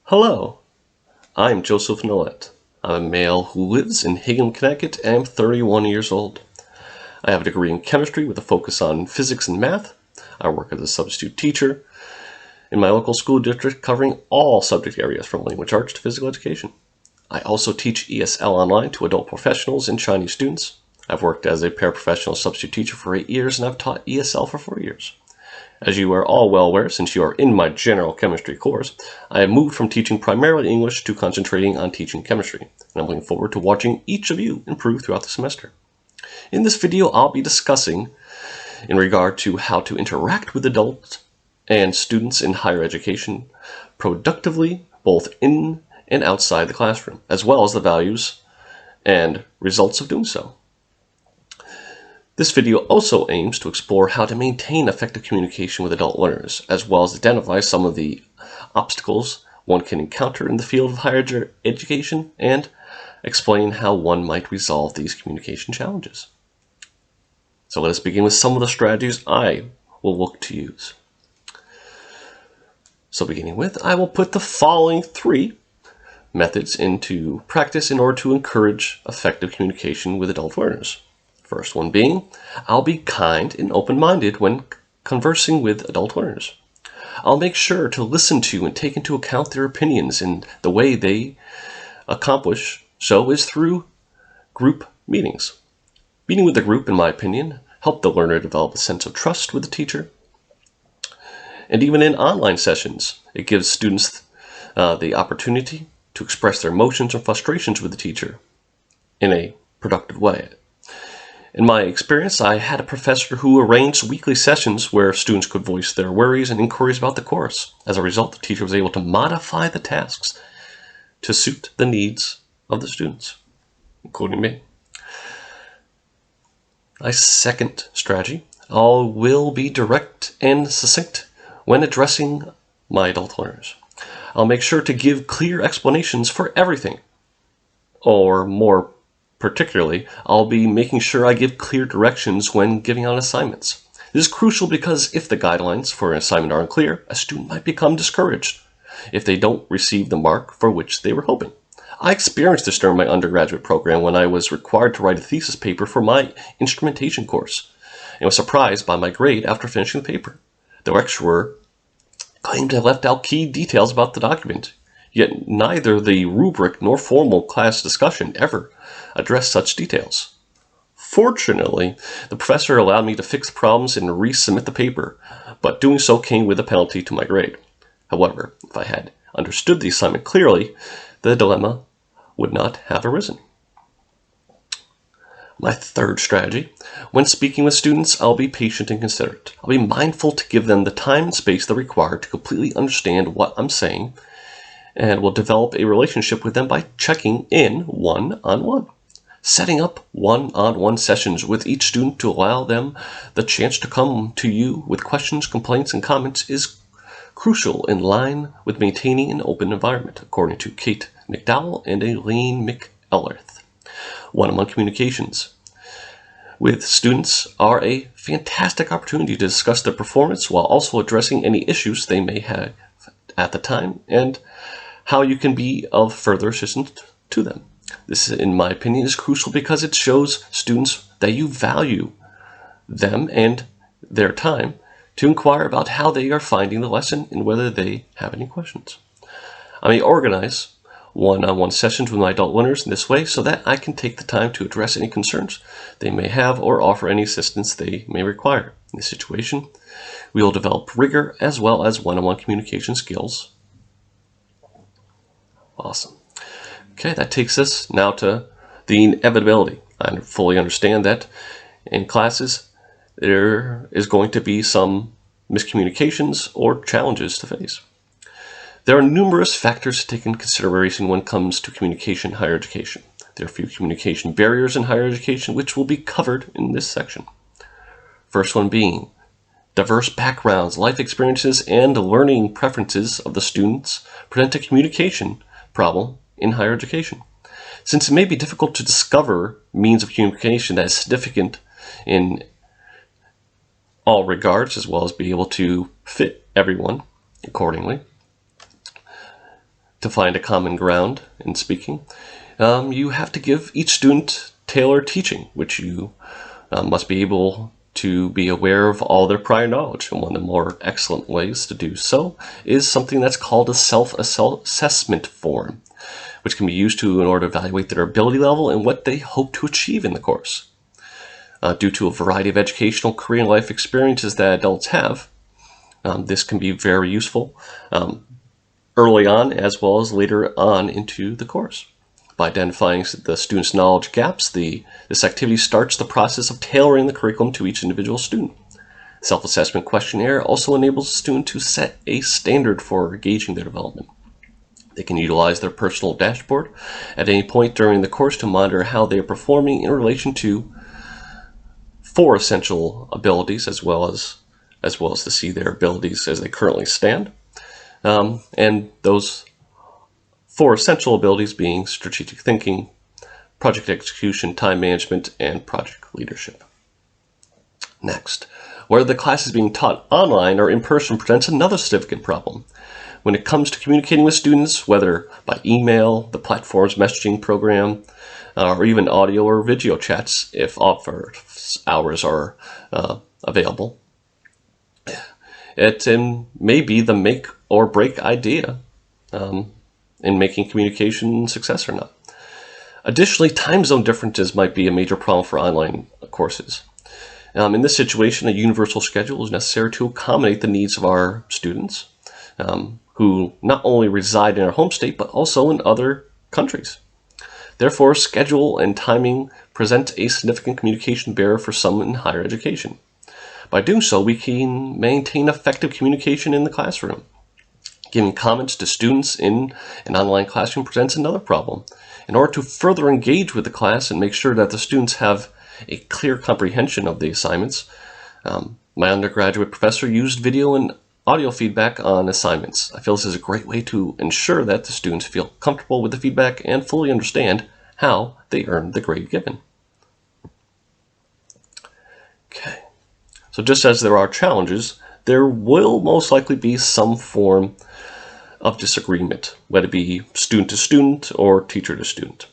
Hello, I'm Joseph Nolet. I'm a male who lives in Hingham, Connecticut, and I'm 31 years old. I have a degree in chemistry with a focus on physics and math. I work as a substitute teacher in my local school district, covering all subject areas from language arts to physical education. I also teach ESL online to adult professionals and Chinese students. I've worked as a paraprofessional substitute teacher for 8 years, and I've taught ESL for 4 years. As you are all well aware, since you are in my general chemistry course, I have moved from teaching primarily English to concentrating on teaching chemistry, and I'm looking forward to watching each of you improve throughout the semester. In this video, I'll be discussing in regard to how to interact with adults and students in higher education productively, both in and outside the classroom, as well as the values and results of doing so. This video also aims to explore how to maintain effective communication with adult learners, as well as identify some of the obstacles one can encounter in the field of higher education, and explain how one might resolve these communication challenges. So let us begin with some of the strategies I will look to use. So beginning with, I will put the following 3 methods into practice in order to encourage effective communication with adult learners. First one being, I'll be kind and open-minded when conversing with adult learners. I'll make sure to listen to and take into account their opinions, and the way they accomplish so is through group meetings. Meeting with the group, in my opinion, help the learner develop a sense of trust with the teacher. And even in online sessions, it gives students the opportunity to express their emotions and frustrations with the teacher in a productive way. In my experience, I had a professor who arranged weekly sessions where students could voice their worries and inquiries about the course. As a result, the teacher was able to modify the tasks to suit the needs of the students, including me. My second strategy, I will be direct and succinct when addressing my adult learners. I'll make sure to give clear explanations for everything, or more particularly, I'll be making sure I give clear directions when giving out assignments. This is crucial because if the guidelines for an assignment aren't clear, a student might become discouraged if they don't receive the mark for which they were hoping. I experienced this during my undergraduate program when I was required to write a thesis paper for my instrumentation course, and was surprised by my grade after finishing the paper. The lecturer claimed I left out key details about the document, yet neither the rubric nor formal class discussion ever addressed such details. Fortunately, the professor allowed me to fix problems and resubmit the paper, but doing so came with a penalty to my grade. However, if I had understood the assignment clearly, the dilemma would not have arisen. My third strategy, when speaking with students, I'll be patient and considerate. I'll be mindful to give them the time and space they're required to completely understand what I'm saying, and will develop a relationship with them by checking in one-on-one. Setting up one-on-one sessions with each student to allow them the chance to come to you with questions, complaints, and comments is crucial in line with maintaining an open environment, according to Kate McDowell and Elaine McElrath. One-on-one communications with students are a fantastic opportunity to discuss their performance while also addressing any issues they may have at the time and how you can be of further assistance to them. This, in my opinion, is crucial because it shows students that you value them and their time to inquire about how they are finding the lesson and whether they have any questions. I may organize one-on-one sessions with my adult learners in this way so that I can take the time to address any concerns they may have or offer any assistance they may require. In this situation, we will develop rigor as well as one-on-one communication skills. Awesome. Okay, that takes us now to the inevitability. I fully understand that in classes there is going to be some miscommunications or challenges to face. There are numerous factors to take into consideration when it comes to communication in higher education. There are a few communication barriers in higher education which will be covered in this section. First one being diverse backgrounds, life experiences, and learning preferences of the students present a communication problem in higher education. Since it may be difficult to discover means of communication that is significant in all regards, as well as be able to fit everyone accordingly, To find a common ground in speaking, you have to give each student tailored teaching, which you must be able to be aware of all their prior knowledge. And one of the more excellent ways to do so is something that's called a self-assessment form, which can be used in order to evaluate their ability level and what they hope to achieve in the course. Due to a variety of educational, career, and life experiences that adults have, this can be very useful early on as well as later on into the course. By identifying the student's knowledge gaps, this activity starts the process of tailoring the curriculum to each individual student. Self-assessment questionnaire also enables the student to set a standard for gauging their development. They can utilize their personal dashboard at any point during the course to monitor how they are performing in relation to 4 essential abilities, as well as to see their abilities as they currently stand. And those 4 essential abilities being strategic thinking, project execution, time management, and project leadership. Next, whether the class is being taught online or in person presents another significant problem. When it comes to communicating with students, whether by email, the platform's messaging program, or even audio or video chats if office hours are available, it may be the make or break idea in making communication success or not. Additionally, time zone differences might be a major problem for online courses. In this situation, a universal schedule is necessary to accommodate the needs of our students who not only reside in our home state, but also in other countries. Therefore, schedule and timing present a significant communication barrier for some in higher education. By doing so, we can maintain effective communication in the classroom. Giving comments to students in an online classroom presents another problem. In order to further engage with the class and make sure that the students have a clear comprehension of the assignments, my undergraduate professor used video and audio feedback on assignments. I feel this is a great way to ensure that the students feel comfortable with the feedback and fully understand how they earned the grade given. Okay, so just as there are challenges, there will most likely be some form of disagreement, whether it be student to student or teacher to student.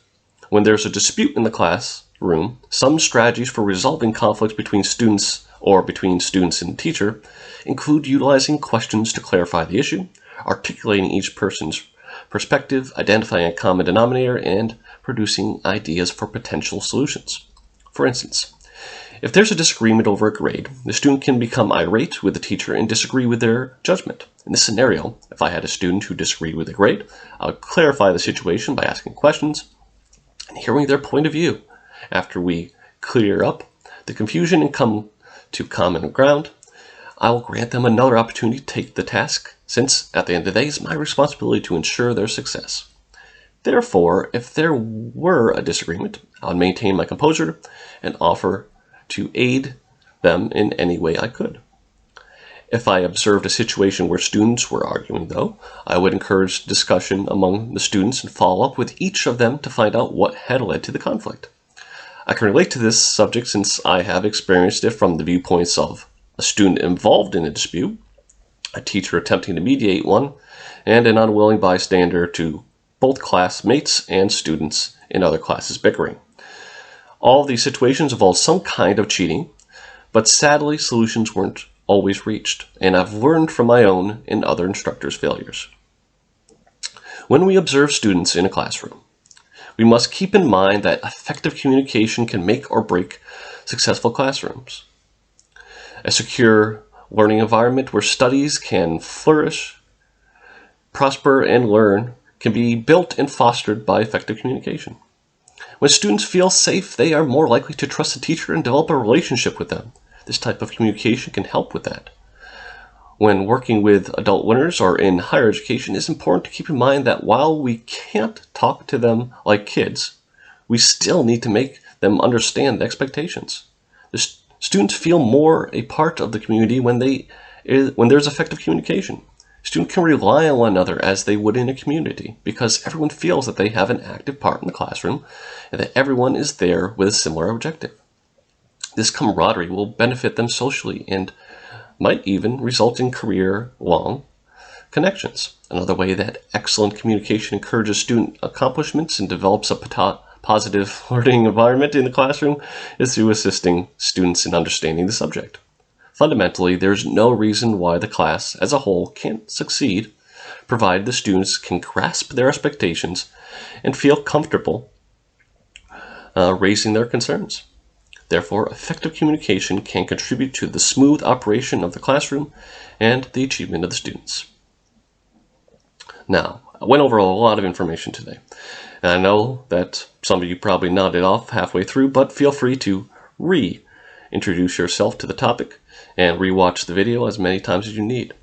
When there's a dispute in the classroom, some strategies for resolving conflicts between students or between students and teacher include utilizing questions to clarify the issue, articulating each person's perspective, identifying a common denominator, and producing ideas for potential solutions. For instance, if there's a disagreement over a grade, the student can become irate with the teacher and disagree with their judgment. In this scenario, if I had a student who disagreed with a grade, I would clarify the situation by asking questions and hearing their point of view. After we clear up the confusion and come to common ground, I will grant them another opportunity to take the task, since at the end of the day, it's my responsibility to ensure their success. Therefore, if there were a disagreement, I would maintain my composure and offer to aid them in any way I could. If I observed a situation where students were arguing, though, I would encourage discussion among the students and follow up with each of them to find out what had led to the conflict. I can relate to this subject since I have experienced it from the viewpoints of a student involved in a dispute, a teacher attempting to mediate one, and an unwilling bystander to both classmates and students in other classes bickering. All of these situations involve some kind of cheating, but sadly solutions weren't always reached, and I've learned from my own and other instructors' failures. When we observe students in a classroom, we must keep in mind that effective communication can make or break successful classrooms. A secure learning environment where studies can flourish, prosper, and learn can be built and fostered by effective communication. When students feel safe, they are more likely to trust the teacher and develop a relationship with them. This type of communication can help with that. When working with adult learners or in higher education, it's important to keep in mind that while we can't talk to them like kids, we still need to make them understand the expectations. The students feel more a part of the community when there's effective communication. Students can rely on one another as they would in a community because everyone feels that they have an active part in the classroom and that everyone is there with a similar objective. This camaraderie will benefit them socially and might even result in career-long connections. Another way that excellent communication encourages student accomplishments and develops a positive learning environment in the classroom is through assisting students in understanding the subject. Fundamentally, there's no reason why the class as a whole can't succeed, provided the students can grasp their expectations and feel comfortable raising their concerns. Therefore, effective communication can contribute to the smooth operation of the classroom and the achievement of the students. Now, I went over a lot of information today, and I know that some of you probably nodded off halfway through, but feel free to reintroduce yourself to the topic and rewatch the video as many times as you need.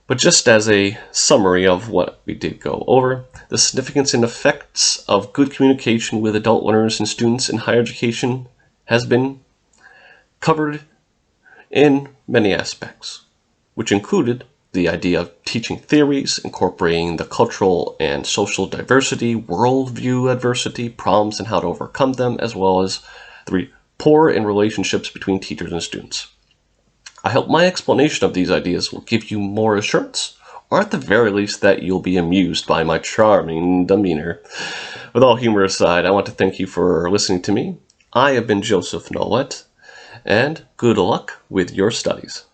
But just as a summary of what we did go over, the significance and effects of good communication with adult learners and students in higher education has been covered in many aspects, which included the idea of teaching theories, incorporating the cultural and social diversity, worldview adversity, problems and how to overcome them, as well as the rapport and relationships between teachers and students. I hope my explanation of these ideas will give you more assurance, or at the very least that you'll be amused by my charming demeanor. With all humor aside, I want to thank you for listening to me. I have been Joseph Nolet, and good luck with your studies.